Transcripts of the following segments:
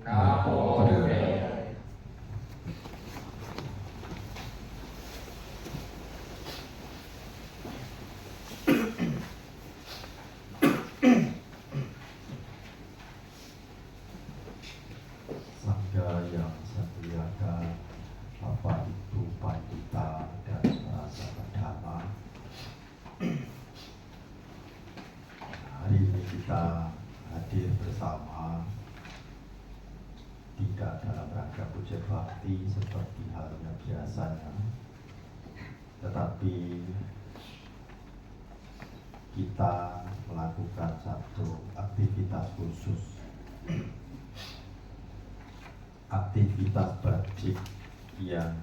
Namo Buddhaya. Sangga yang saya muliakan, Bapak Ibu Pandita dan para sahabat dhamma. Hari ini kita hadir bersama tidak dalam rangka puja bakti seperti halnya biasanya, tetapi kita melakukan satu aktivitas khusus, aktivitas praktik yang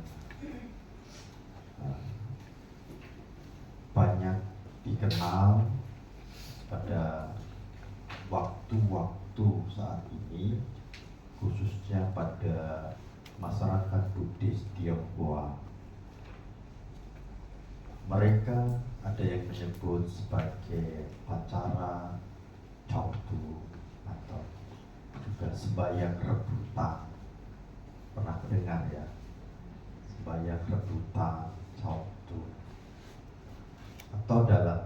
banyak dikenal pada waktu-waktu saat ini, khususnya pada masyarakat Buddhis Tionghoa. Mereka ada yang menyebut sebagai acara Chautu atau juga sembahyang rebutan. Pernah dengar ya, sembahyang rebutan Chautu, atau dalam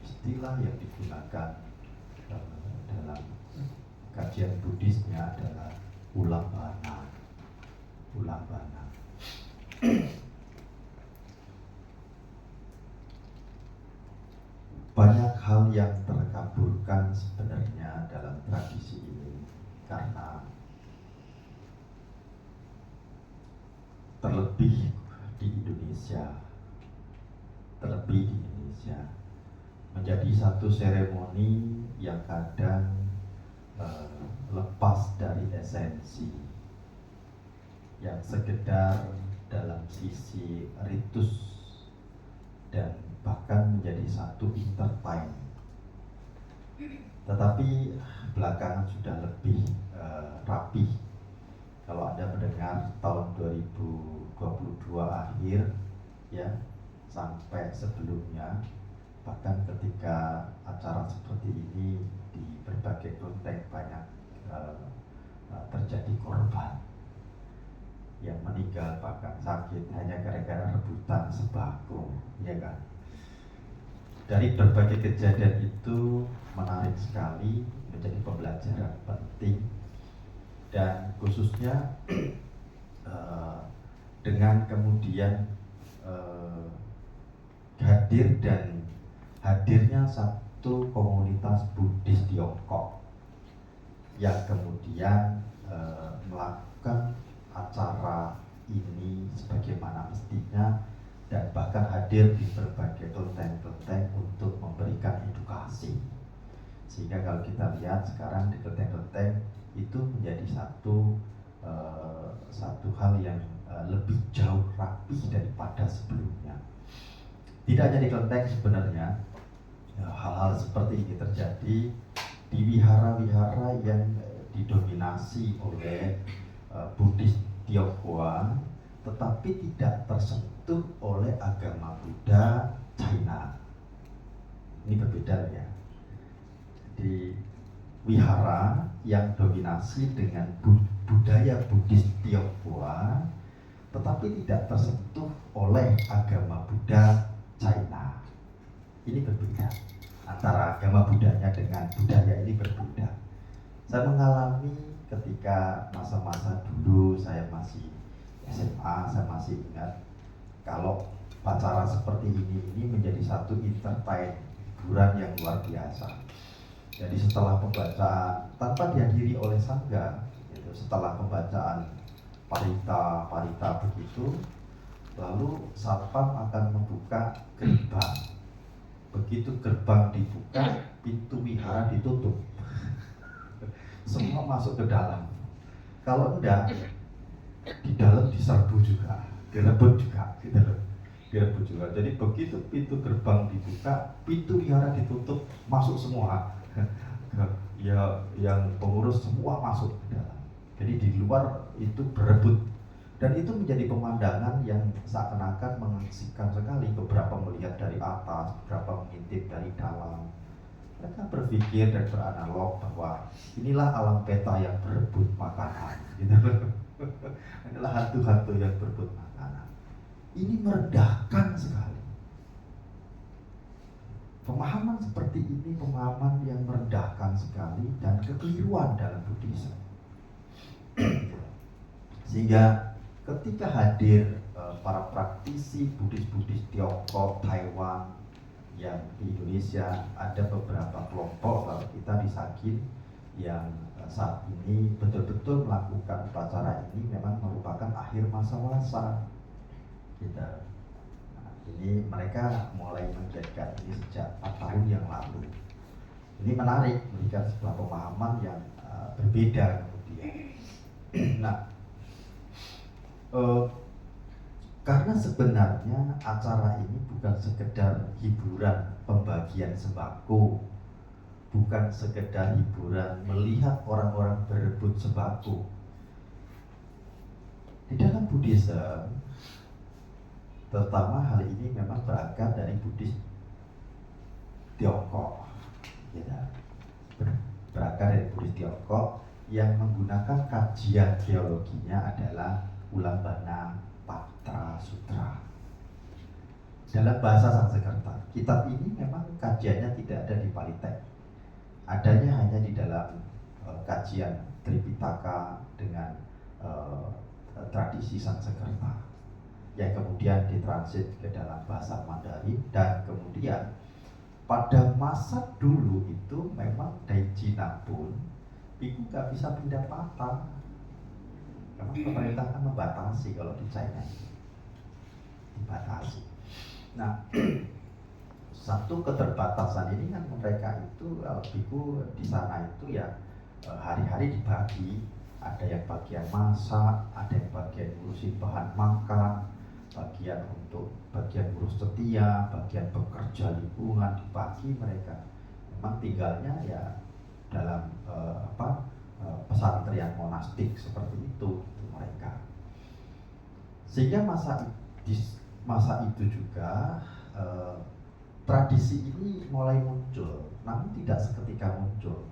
istilah yang digunakan dalam kajian Buddhisnya adalah ulambana. Banyak hal yang terkaburkan sebenarnya dalam tradisi ini, karena terlebih di Indonesia menjadi satu seremoni yang kadang lepas dari esensi, yang sekedar dalam sisi ritus dan bahkan menjadi satu entertain. Tetapi belakangan sudah lebih rapih. Kalau Anda mendengar tahun 2022 akhir ya, sampai sebelumnya, bahkan ketika acara seperti ini di berbagai konteks banyak terjadi korban yang meninggal bahkan sakit hanya gara-gara rebutan sembako, ya kan? Dari berbagai kejadian itu menarik sekali, menjadi pembelajaran penting, dan khususnya dengan kemudian hadirnya satu komunitas Buddhis Tiongkok yang kemudian melakukan acara ini sebagaimana mestinya, dan bahkan hadir di berbagai kelenteng-kelenteng untuk memberikan edukasi. Sehingga kalau kita lihat sekarang di kelenteng-kelenteng itu menjadi satu hal yang lebih jauh rapih daripada sebelumnya. Tidak hanya di kelenteng sebenarnya, hal-hal seperti ini terjadi di wihara-wihara yang didominasi oleh Buddhis Tionghoa, tetapi tidak tersentuh oleh agama Buddha China. Ini berbeda ya. Di wihara yang dominasi dengan budaya Buddhis Tionghoa, tetapi tidak tersentuh oleh agama Buddha China. Ini berbeda. Antara agama Buddhanya dengan budaya ini berbeda. Saya mengalami ketika masa-masa dulu saya masih SMA, saya masih ingat kalau acara seperti ini menjadi satu entertain, hiburan yang luar biasa. Jadi setelah pembacaan tanpa dihadiri oleh sangga, setelah pembacaan parita begitu, lalu satpam akan membuka gerbang. Begitu gerbang dibuka, pintu wihara ditutup. Semua masuk ke dalam. Kalau enggak, di dalam diserbu juga, direbut juga, direbut juga. Jadi begitu pintu gerbang dibuka, pintu wihara ditutup, masuk semua. Ya, yang pengurus semua masuk ke dalam. Jadi di luar itu berebut, dan itu menjadi pemandangan yang seakan-akan mengasihkan sekali. Beberapa melihat dari atas, beberapa mengintip dari dalam. Mereka berpikir dan beranalog bahwa inilah alam peta yang berebut makanan, gitu. Inilah hantu-hantu yang berebut makanan. Ini merendahkan sekali. Pemahaman seperti ini pemahaman yang merendahkan sekali dan kekeliruan dalam Buddhisme. Sehingga ketika hadir para praktisi Buddhis Tiongkok, Taiwan yang di Indonesia, ada beberapa kelompok kalau kita di Sakin yang saat ini betul-betul melakukan upacara ini memang merupakan akhir masa-masa kita. Nah, ini mereka mulai menjadikan ini sejak 4 tahun yang lalu. Ini menarik melihat sebuah pemahaman yang berbeda kemudian. Nah, karena sebenarnya acara ini bukan sekedar hiburan pembagian sembako, bukan sekedar hiburan melihat orang-orang berebut sembako. Di dalam Buddhisme, terutama hal ini memang berangkat dari Buddhis Tiongkok, ya, berangkat dari Buddhis Tiongkok yang menggunakan kajian geologinya adalah Ulambana Patra Sutra. Dalam bahasa Sanskerta, kitab ini memang kajiannya tidak ada di Pali Teks. Adanya hanya di dalam kajian Tripitaka dengan tradisi Sanskerta yang kemudian ditransit ke dalam bahasa Mandarin, dan kemudian pada masa dulu itu memang Daijina pun itu nggak bisa pindah patah. Karena pemerintah kan membatasi kalau di China, dibatasi. Nah, satu keterbatasan ini kan mereka itu biku di sana itu ya hari-hari dibagi, ada yang bagian masak, ada yang bagian ngurusin bahan makan, bagian ngurus setia, bagian bekerja lingkungan, dibagi mereka. Memang tinggalnya ya dalam pesantren monastik seperti itu mereka. Sehingga di masa itu juga tradisi ini mulai muncul, namun tidak seketika muncul.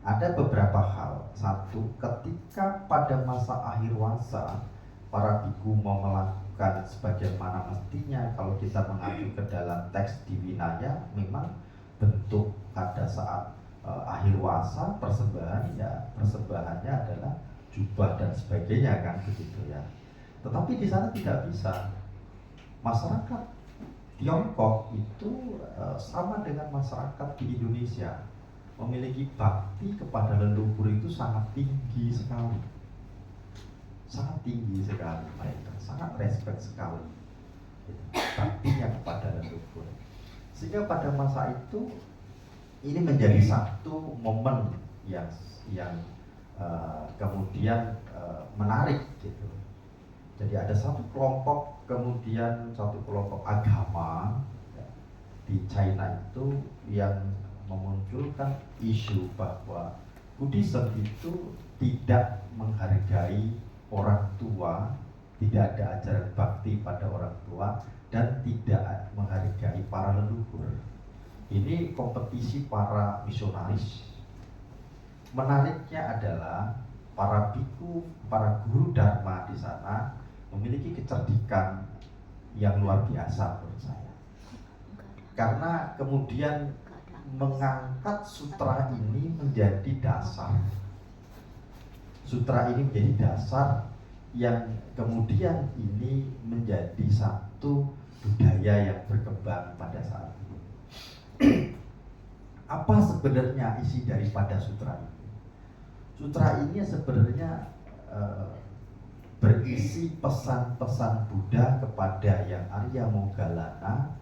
Ada beberapa hal. Satu, ketika pada masa akhir wasa para biku mau melakukan sebagaimana mestinya, kalau kita mengacu ke dalam teks di Vinaya, memang bentuk pada saat akhir wasa persembahannya adalah jubah dan sebagainya kan begitu ya. Tetapi di sana tidak bisa. Masyarakat Tiongkok itu sama dengan masyarakat di Indonesia, memiliki bakti kepada leluhur itu sangat tinggi sekali. Sangat tinggi sekali mereka, sangat respect sekali baktinya kepada leluhur. Sehingga pada masa itu ini menjadi satu momen yang kemudian menarik gitu. Jadi ada satu kelompok agama ya, di China itu yang memunculkan isu bahwa Buddhisme itu tidak menghargai orang tua, tidak ada ajaran bakti pada orang tua, dan tidak menghargai para leluhur. Ini kompetisi para misionaris. Menariknya adalah para biku, para guru dharma di sana memiliki kecerdikan yang luar biasa menurut saya. Karena kemudian mengangkat sutra ini menjadi dasar. Sutra ini menjadi dasar yang kemudian ini menjadi satu budaya yang berkembang pada saat ini. Apa sebenarnya isi daripada sutra ini? Sutra ini sebenarnya berisi pesan-pesan Buddha kepada yang Arya Moggallana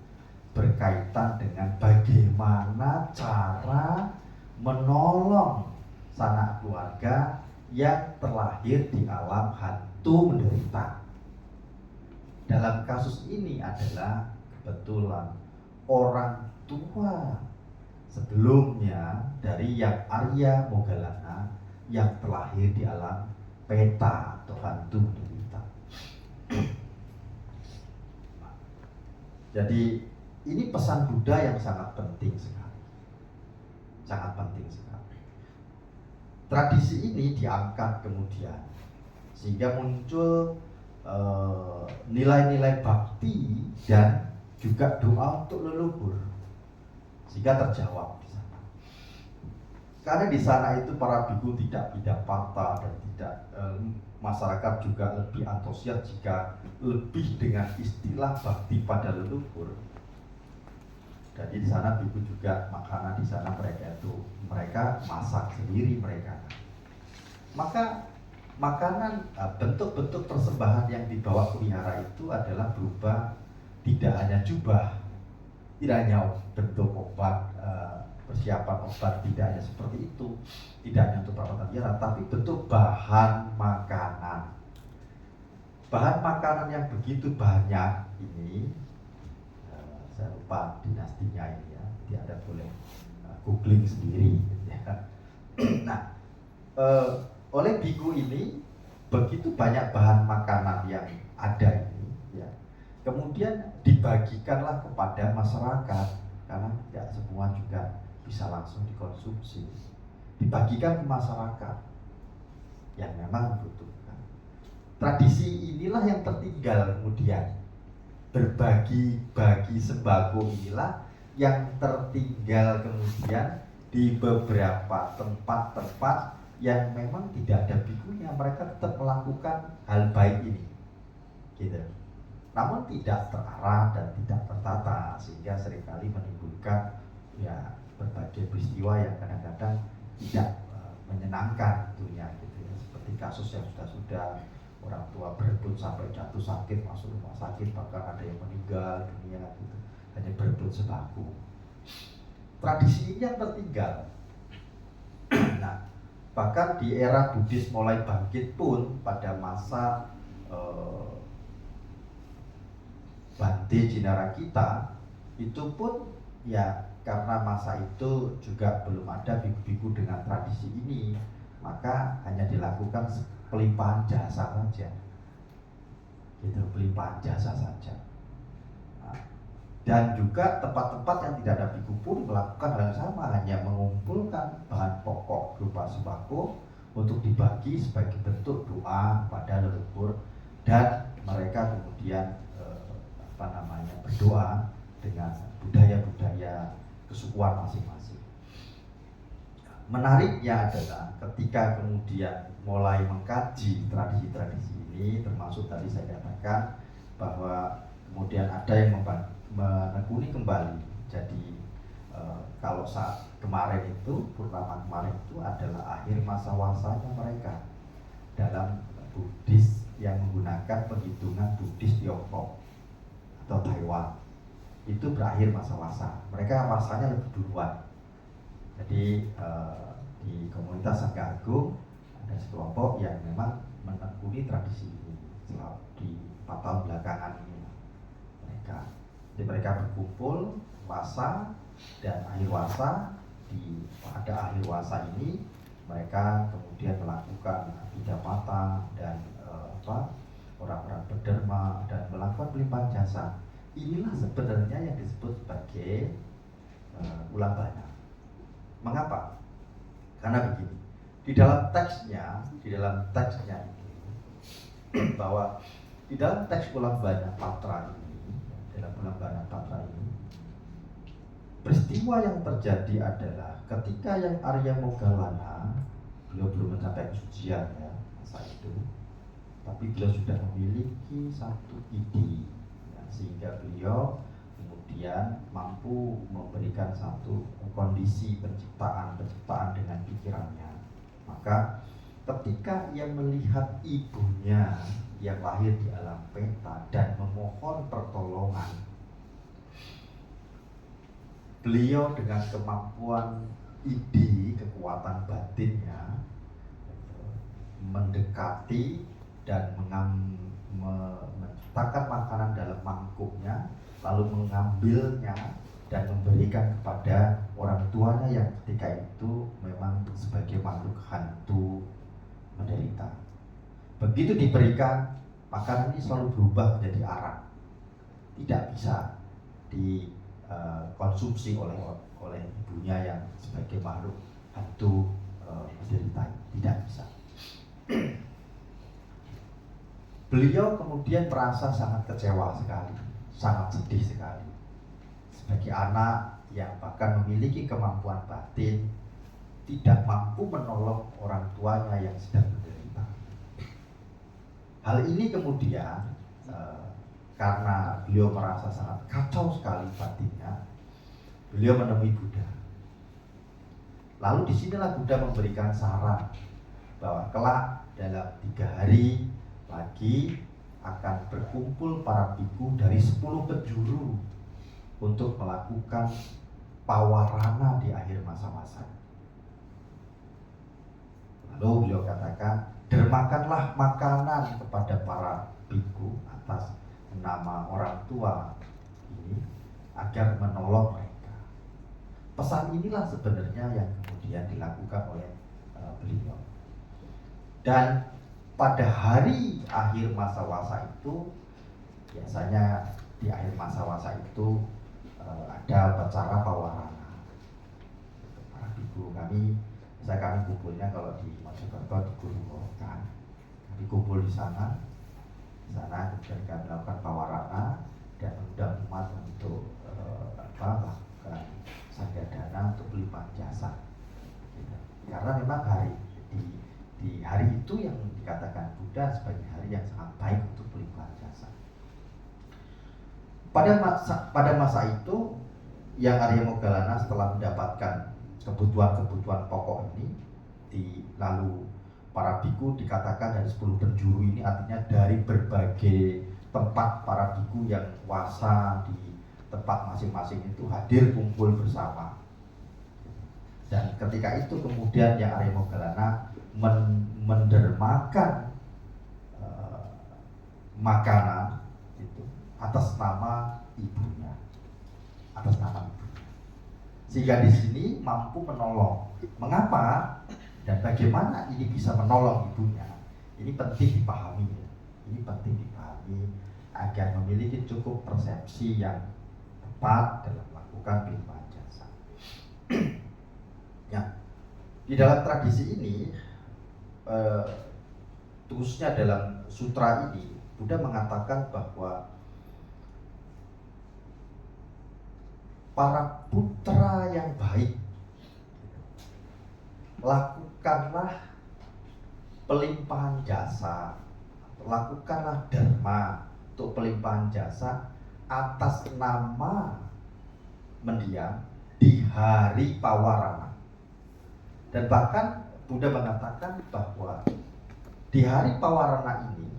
berkaitan dengan bagaimana cara menolong sanak keluarga yang terlahir di alam hantu menderita. Dalam kasus ini adalah kebetulan orang tua sebelumnya dari yang Arya Moggallana yang terlahir di alam peta atau hantu menderita. Jadi ini pesan Buddha yang sangat penting sekali. sangat penting sekali. Tradisi ini diangkat kemudian sehingga muncul nilai-nilai bakti dan juga doa untuk leluhur, sehingga terjawab di sana. Karena di sana itu para biku tidak pindah patah dan tidak masyarakat juga lebih antusias jika lebih dengan istilah bakti pada leluhur. Jadi di sana biku juga makanan di sana mereka masak sendiri mereka. Maka makanan bentuk-bentuk persembahan yang dibawa ke wihara itu adalah berupa tidak hanya jubah, tidak hanya bentuk obat, persiapan obat, tidak hanya seperti itu, tidak hanya untuk perawatan wihara, tapi bentuk bahan makanan. Bahan makanan yang begitu banyak ini, saya lupa dinastinya ini ya, jadi Anda boleh googling sendiri. Ya. Nah, oleh biku ini begitu banyak bahan makanan yang ada ini, ya. Kemudian dibagikanlah kepada masyarakat karena tidak semua juga bisa langsung dikonsumsi. Dibagikan ke masyarakat yang memang membutuhkan. Tradisi inilah yang tertinggal kemudian. Berbagi sembako inilah yang tertinggal kemudian di beberapa tempat-tempat yang memang tidak ada bikunya, mereka tetap melakukan hal baik ini, gitu. Namun tidak terarah dan tidak tertata, sehingga seringkali menimbulkan ya berbagai peristiwa yang kadang-kadang tidak menyenangkan tentunya, gitu ya. Seperti kasus yang sudah orang tua berebut sampai jatuh sakit masuk rumah sakit, bahkan ada yang meninggal dunia, gitu, hanya berebut sembako. Tradisi ini yang tertinggal. Nah, bahkan di era Buddhis mulai bangkit pun pada masa Bante Jinarakita itu pun ya karena masa itu juga belum ada biku-biku dengan tradisi ini, maka hanya dilakukan pelimpahan jasa saja, gitu, pelimpahan jasa saja. Nah, dan juga tempat-tempat yang tidak ada biku pun melakukan hal yang sama, hanya mengumpulkan bahan pokok berupa sembako untuk dibagi sebagai bentuk doa pada leluhur, dan mereka kemudian berdoa dengan budaya-budaya kesukuan masing-masing. Menariknya adalah ketika kemudian mulai mengkaji tradisi-tradisi ini, termasuk tadi saya katakan bahwa kemudian ada yang menekuni kembali. Jadi kalau saat kemarin itu, purnama kemarin itu adalah akhir masa wasanya mereka dalam Buddhis yang menggunakan penghitungan Buddhis Tiongkok atau Taiwan. Itu berakhir masa wasa. Mereka masanya lebih duluan. Jadi di komunitas Sangga Agung ada sekelompok yang memang menekuni tradisi ini selama di 4 tahun belakangan ini mereka. Jadi mereka berkumpul wasa dan akhir wasa. Pada akhir wasa ini mereka kemudian melakukan pidapata dan orang-orang berderma dan melakukan pelimpahan jasa. Inilah sebenarnya yang disebut sebagai ulang bana. Mengapa? Karena begini, di dalam teksnya ini bahwa di dalam teks ulang bana patra ini, peristiwa yang terjadi adalah ketika yang Arya Moggallana, beliau belum mencapai kesucian ya masa itu, tapi beliau sudah memiliki satu ide ya, sehingga beliau kemudian mampu memberikan satu kondisi penciptaan dengan pikirannya. Maka ketika ia melihat ibunya yang lahir di alam peta dan memohon pertolongan, beliau dengan kemampuan ide, kekuatan batinnya mendekati dan menciptakan makanan dalam mangkuknya, lalu mengambilnya dan memberikan kepada orang tuanya yang ketika itu memang sebagai makhluk hantu menderita. Begitu diberikan, makanan ini selalu berubah menjadi arak, tidak bisa dikonsumsi oleh oleh ibunya yang sebagai makhluk hantu menderita. Tidak bisa. Beliau kemudian merasa sangat kecewa sekali, sangat sedih sekali. Sebagai anak yang bahkan memiliki kemampuan batin, tidak mampu menolong orang tuanya yang sedang menderita. Hal ini kemudian karena beliau merasa sangat kacau sekali batinnya, beliau menemui Buddha. Lalu disinilah Buddha memberikan saran bahwa kelak dalam 3 hari lagi akan berkumpul para biku dari 10 penjuru untuk melakukan pawarana di akhir masa-masa. Lalu beliau katakan, dermakanlah makanan kepada para biku atas nama orang tua ini agar menolong mereka. Pesan inilah sebenarnya yang kemudian dilakukan oleh beliau. Dan pada hari akhir masa-masa itu, biasanya di akhir masa-masa itu ada upacara pawarana. Para biku kami kumpulnya kalau di Mojokerto di Gunung Rokan. Kami kumpul di sana kemudian kami melakukan pawarana dan mengundang umat untuk melakukan sanggadana untuk pelimpahan jasa. Karena memang di hari itu yang dikatakan Buddha sebagai hari yang sangat baik untuk pelimpahan jasa. Pada masa itu, yang Arya Moggallana setelah mendapatkan kebutuhan-kebutuhan pokok ini, lalu para biku dikatakan dari 10 penjuru ini, artinya dari berbagai tempat para biku yang wasa di tempat masing-masing itu hadir kumpul bersama. Dan ketika itu kemudian yang Arya Moggallana mendermakan makanan itu atas nama ibunya, sehingga di sini mampu menolong. Mengapa dan bagaimana ini bisa menolong ibunya? Ini penting dipahami. Agar memiliki cukup persepsi yang tepat dalam melakukan pelimpahan jasa. Ya, di dalam tradisi ini, khususnya dalam sutra ini, Buddha mengatakan bahwa para putra yang baik, lakukanlah pelimpahan jasa, lakukanlah dharma untuk pelimpahan jasa atas nama mendiang di hari pawarana. Dan bahkan Buddha mengatakan bahwa di hari pawarana ini,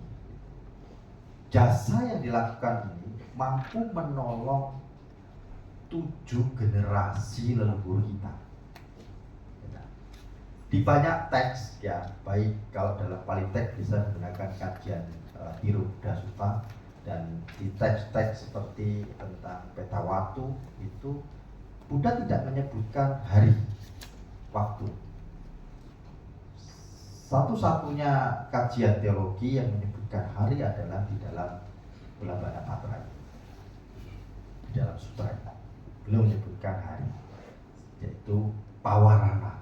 jasa yang dilakukan ini mampu menolong 7 generasi leluhur kita. Di banyak teks, ya, baik kalau dalam Pali teks bisa menggunakan kajian Tiruddha Sutta, dan di teks-teks seperti tentang Petawatu itu Buddha tidak menyebutkan hari, waktu. Satu-satunya kajian teologi yang menyebutkan hari adalah di dalam Ulabana Patra, di dalam sutra belum menyebutkan hari, yaitu pawarana,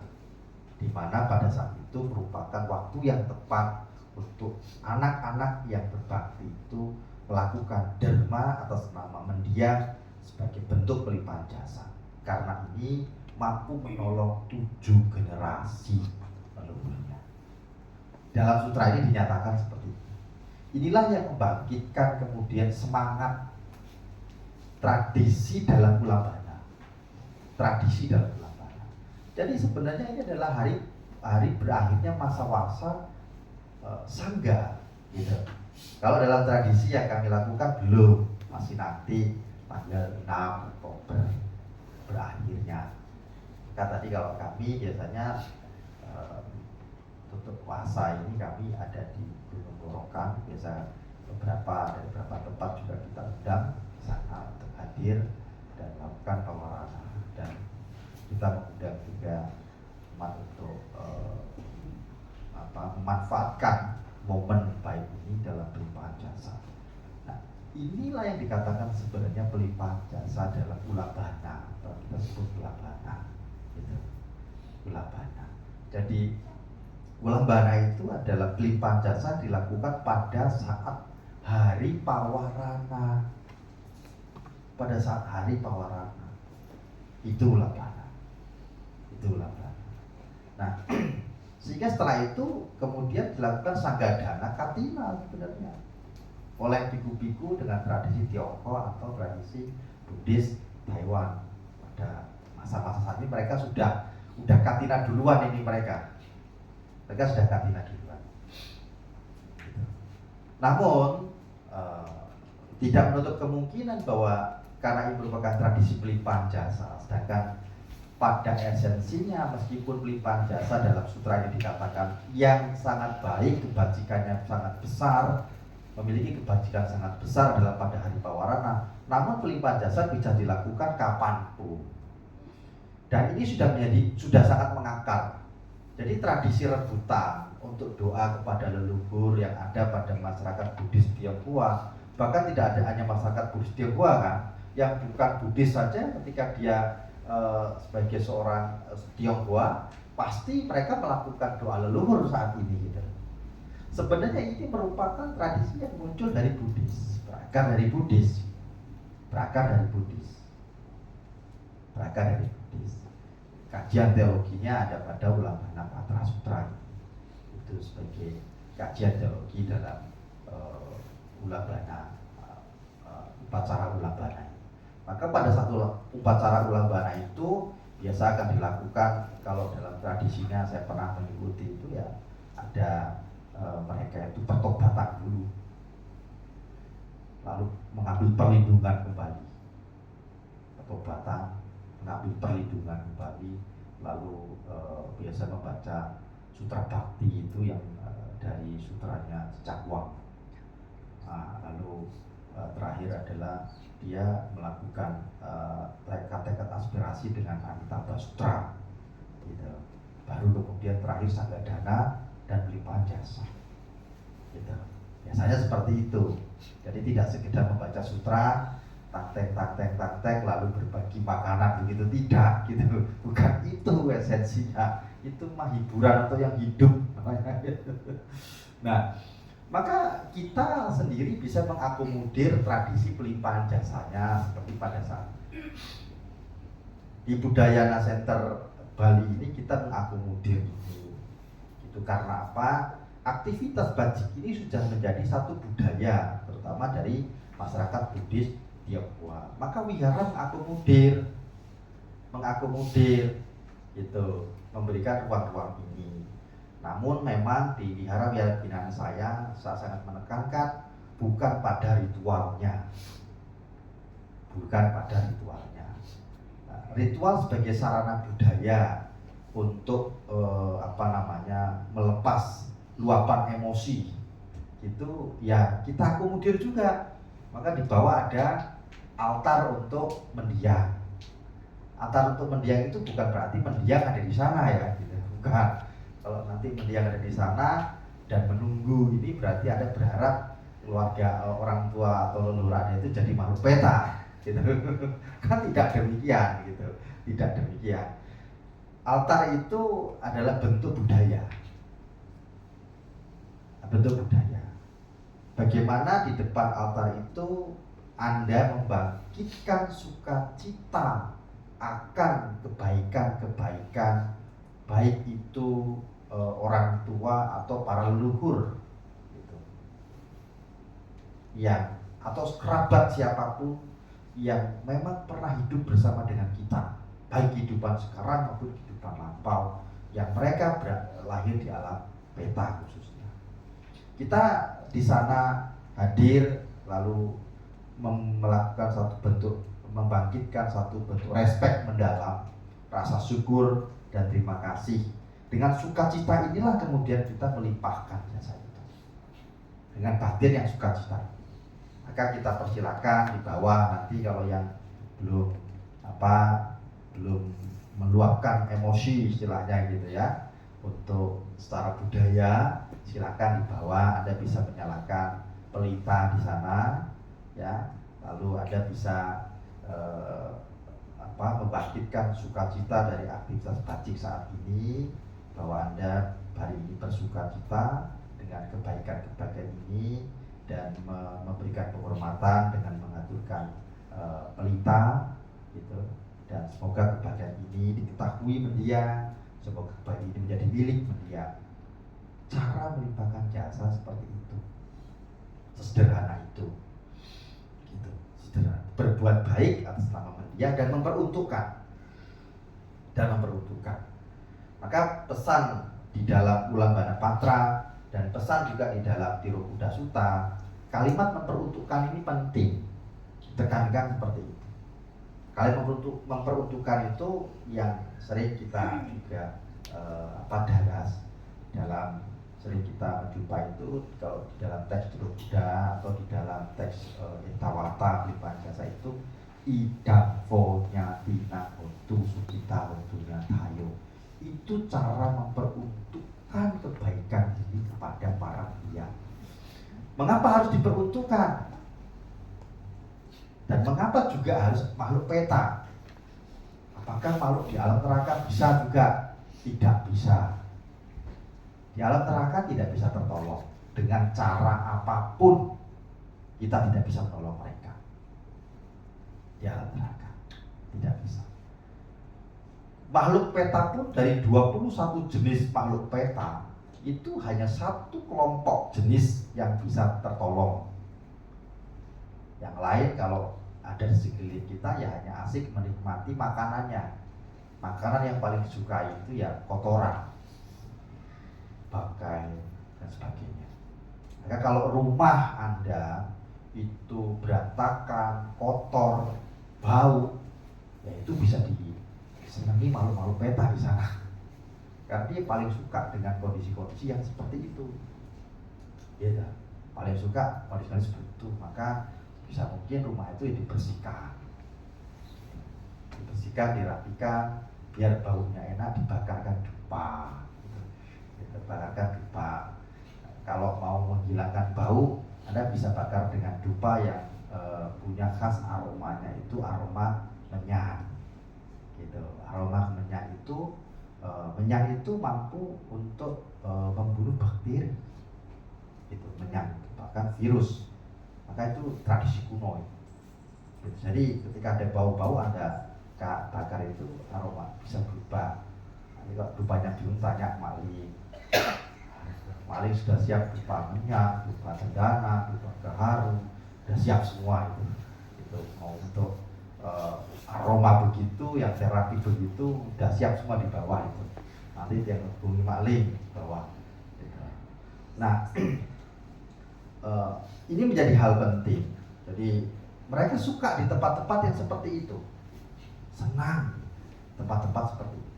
di mana pada saat itu merupakan waktu yang tepat untuk anak-anak yang berbakti itu melakukan dharma atas nama mendiang sebagai bentuk pelimpahan jasa. Karena ini mampu menolong 7 generasi leluhurnya. Dalam sutra ini dinyatakan seperti itu. Inilah yang membangkitkan kemudian semangat tradisi dalam Ulabana. Jadi sebenarnya ini adalah hari berakhirnya masa-masa sangga, gitu. Kalau dalam tradisi yang kami lakukan belum, masih nanti tanggal 6 Oktober berakhirnya. Tadi kalau kami biasanya tutup puasa ini kami ada di Gunung Gorokan, biasa dari beberapa tempat juga kita undang sana untuk hadir dan melakukan pawarana, dan kita mengundang juga umat untuk memanfaatkan momen baik ini dalam pelimpahan jasa. Nah, inilah yang dikatakan sebenarnya pelimpahan jasa dalam Ulabana. kita sebut ulabana, gitu. Ulabana. Jadi ulabana itu adalah pelimpahan jasa dilakukan pada saat hari pawarana. Pada saat hari pawarana itu ulabana. Itu ulabana. Nah, sehingga setelah itu kemudian dilakukan sanggadana katina sebenarnya oleh biku-biku dengan tradisi Tionghoa atau tradisi Buddhis Taiwan. Pada masa-masa saat ini mereka sudah katina duluan ini mereka sudah katina duluan. Namun tidak menutup kemungkinan bahwa karena ini merupakan tradisi pelimpahan jasa, sedangkan pada esensinya meskipun pelimpahan jasa dalam sutra ini dikatakan yang sangat baik, kebajikannya sangat besar, memiliki kebajikan sangat besar adalah pada hari pawarana, namun pelimpahan jasa bisa dilakukan kapanpun. Dan ini sudah sangat mengakar. Jadi tradisi rebutan untuk doa kepada leluhur yang ada pada masyarakat Buddhis Tionghoa, bahkan tidak ada hanya masyarakat Buddhis Tionghoa kan, yang bukan Buddhis saja ketika dia sebagai seorang Tionghoa pasti mereka melakukan doa leluhur saat ini gitu. Sebenarnya ini merupakan tradisi yang muncul dari Buddhis, berakar dari Buddhis. Kajian teologinya ada pada Ulabana Patra Sutra. Itu sebagai kajian teologi dalam Ulabana, upacara Ulabana. Maka pada satu upacara ulabana itu biasa akan dilakukan, kalau dalam tradisinya saya pernah mengikuti itu ya, ada mereka itu pertobatan dulu, lalu mengambil perlindungan kembali, pertobatan, mengambil perlindungan kembali, lalu biasa membaca sutra bakti itu yang dari sutranya Cakwang. Lalu terakhir adalah dia melakukan tekad aspirasi dengan Amitabha Sutra, gitu. Baru kemudian terakhir sanggadana dan pelimpahan jasa, gitu. Biasanya seperti itu. Jadi tidak sekedar membaca sutra, taktek lalu berbagi makanan begitu, tidak, gitu. Bukan itu esensinya. Itu mah hiburan atau yang hidup. Nah, maka kita sendiri bisa mengakomodir tradisi pelimpahan jasanya seperti pada saat di Budayana Center Bali ini kita mengakomodir itu karena apa? Aktivitas bajik ini sudah menjadi satu budaya terutama dari masyarakat Buddhis Tionghoa. Maka wihara mengakomodir gitu, memberikan ruang-ruang ini. Namun memang di wihara-wihara binaan saya sangat menekankan bukan pada ritualnya. Ritual sebagai sarana budaya untuk melepas luapan emosi itu ya kita akomodir juga. Maka di bawah ada altar untuk mendiang. Altar untuk mendiang itu bukan berarti mendiang ada di sana ya, gitu. Bukan. Kalau nanti mendiang ada di sana dan menunggu, ini berarti ada berharap keluarga orang tua atau leluhur Anda itu jadi makhluk peta, gitu. Kan tidak demikian, gitu. Tidak demikian. Altar itu adalah bentuk budaya. Bagaimana di depan altar itu Anda membangkitkan sukacita akan kebaikan-kebaikan, baik itu orang tua atau para leluhur gitu. Yang atau kerabat siapapun yang memang pernah hidup bersama dengan kita, baik kehidupan sekarang maupun kehidupan lampau, yang mereka lahir di alam peta khususnya. Kita di sana hadir lalu melakukan satu bentuk, membangkitkan satu bentuk respek mendalam, rasa syukur dan terima kasih. Dengan sukacita inilah kemudian kita melimpahkan jasa itu dengan batin yang sukacita. Maka kita persilakan di bawah nanti kalau yang belum meluapkan emosi istilahnya gitu ya, untuk secara budaya silakan di bawah Anda bisa menyalakan pelita di sana ya, lalu Anda bisa membangkitkan sukacita dari aktivitas bajik saat ini, bahwa Anda hari ini bersukacita dengan kebaikan-kebaikan ini dan memberikan penghormatan dengan mengaturkan pelita gitu. Dan semoga kebahagiaan ini diketahui mendiang, semoga kebahagiaan ini menjadi milik mendiang. Cara melimpahkan jasa seperti itu, sesederhana itu gitu. Sederhana, berbuat baik atas nama mendiang dan memperuntukkan maka pesan di dalam Ulam Bana Patra dan pesan juga di dalam Tiro Buddha Sutta, kalimat memperuntukkan ini penting ditekankan seperti itu. Kalimat memperuntukkan itu yang sering kita juga bahas dalam, sering kita menjumpai itu kalau di dalam teks Tiro Buddha atau di dalam teks Etawata Pelimpahan Jasa itu idam fonya tina hotu sukita hotunya tayo. Itu cara memperuntukkan kebaikan ini kepada para mendiang. Mengapa harus diperuntukkan? Dan mengapa juga harus makhluk peta? Apakah makhluk di alam neraka bisa juga? Tidak bisa. Di alam neraka tidak bisa tertolong. Dengan cara apapun kita tidak bisa menolong mereka. Di alam neraka tidak bisa. Makhluk peta pun dari 21 jenis makhluk peta itu hanya satu kelompok jenis yang bisa tertolong. Yang lain kalau ada di sekeliling kita ya hanya asik menikmati makanannya. Makanan yang paling disukai itu ya kotoran, bangkai dan sebagainya. Maka kalau rumah Anda itu berantakan, kotor, bau, ya itu bisa disenangi makhluk-makhluk peta di sana. Karena dia paling suka dengan kondisi-kondisi yang seperti itu. Ya, paling suka kondisi seperti itu. Maka bisa mungkin rumah itu dibersihkan, dirapikan, biar baunya enak, dibakarkan dupa. Kalau mau menghilangkan bau, Anda bisa bakar dengan dupa yang punya khas aromanya itu aroma menyan. Gitu. Aroma menyan itu mampu untuk membunuh bakteri. Itu menyan, bahkan virus. Maka itu tradisi kuno. Jadi ketika ada bau-bau Anda bakar itu aroma bisa berubah. Nanti kalau dupanya bingung tanya maling. Maling sudah siap dupa minyak, dupa cendana, dupa gaharu, sudah siap semua itu. Itu mau untuk aroma begitu, yang terapi begitu, sudah siap semua di bawah itu. Nanti yang hubungi maling bawah. Nah, ini menjadi hal penting. Jadi mereka suka di tempat-tempat yang seperti itu, senang tempat-tempat seperti itu.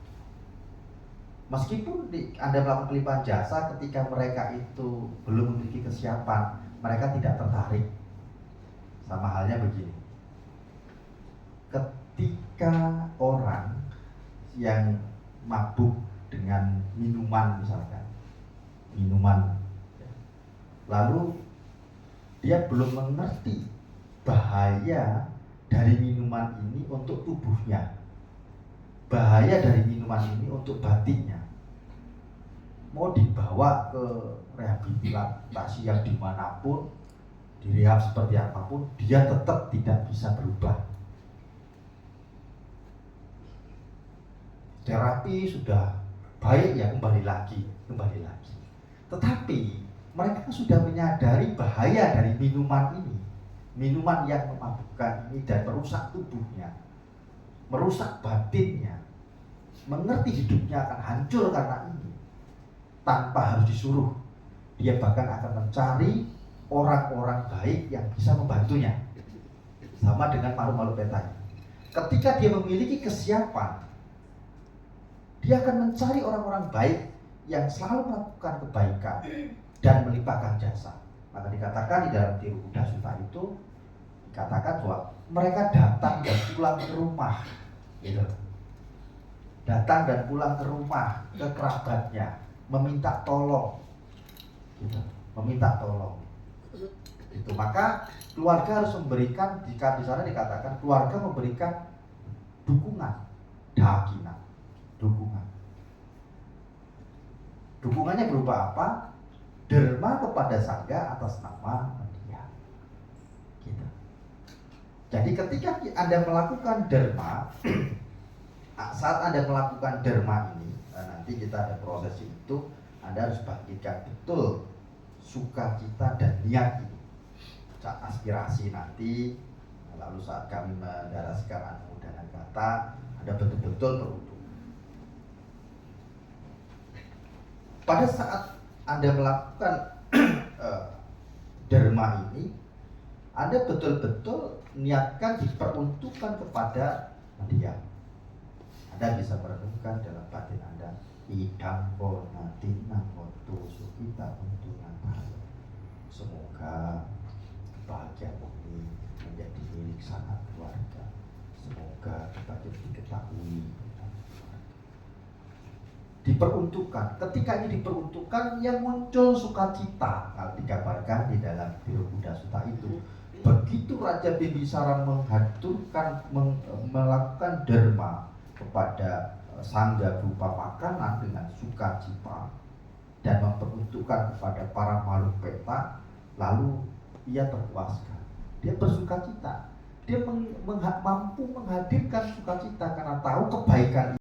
Meskipun Anda melakukan pelimpahan jasa, ketika mereka itu belum memiliki kesiapan, mereka tidak tertarik. Sama halnya begini, ketika orang yang mabuk dengan minuman misalkan, lalu dia belum mengerti bahaya dari minuman ini untuk tubuhnya, bahaya dari minuman ini untuk batinnya. Mau dibawa ke rehabilitasi yang dimanapun, direhab seperti apapun, dia tetap tidak bisa berubah. Terapi sudah baik ya kembali lagi. Tetapi mereka sudah menyadari bahaya dari minuman ini, minuman yang memabukkan ini dan merusak tubuhnya, merusak batinnya, mengerti hidupnya akan hancur karena ini. Tanpa harus disuruh, dia bahkan akan mencari orang-orang baik yang bisa membantunya. Sama dengan makhluk-makhluk petanya. Ketika dia memiliki kesiapan, dia akan mencari orang-orang baik yang selalu melakukan kebaikan dan melimpahkan jasa. Maka dikatakan di dalam Tiro Buddha Sutta itu dikatakan bahwa mereka datang dan pulang ke rumah, gitu. Datang dan pulang ke rumah, ke kerabatnya, meminta tolong, gitu. Meminta tolong. Itu maka keluarga harus memberikan, jika di sana dikatakan keluarga memberikan dukungan, dakina, dukungan. Dukungannya berupa apa? Derma kepada sangga atas nama dia. Gitu. Jadi ketika Anda melakukan derma, saat Anda melakukan derma ini, nanti kita ada proses itu, Anda harus bangkitkan betul sukacita dan niat ini. Saat aspirasi nanti, lalu saat kami mendaraskan anu dan kata, Anda betul-betul beruntung. Pada saat Anda melakukan derma ini, Anda betul-betul niatkan diperuntukkan kepada dia. Anda bisa merenungkan dalam batin Anda, idam natina motu sukita untuk Natal. Semoga kebahagiaan ini menjadi milik sangat keluarga. Semoga kebahagiaan diketahui. Diperuntukkan. Ketika ini diperuntukkan, yang muncul sukacita. Kalau digambarkan di dalam Biro Buddha Sutta itu, begitu Raja Bimbisara melakukan derma kepada sangga berupa makanan dengan sukacita dan memperuntukkan kepada para makhluk peta, lalu ia terpuaskan. Dia bersukacita. Dia mampu menghadirkan sukacita karena tahu kebaikan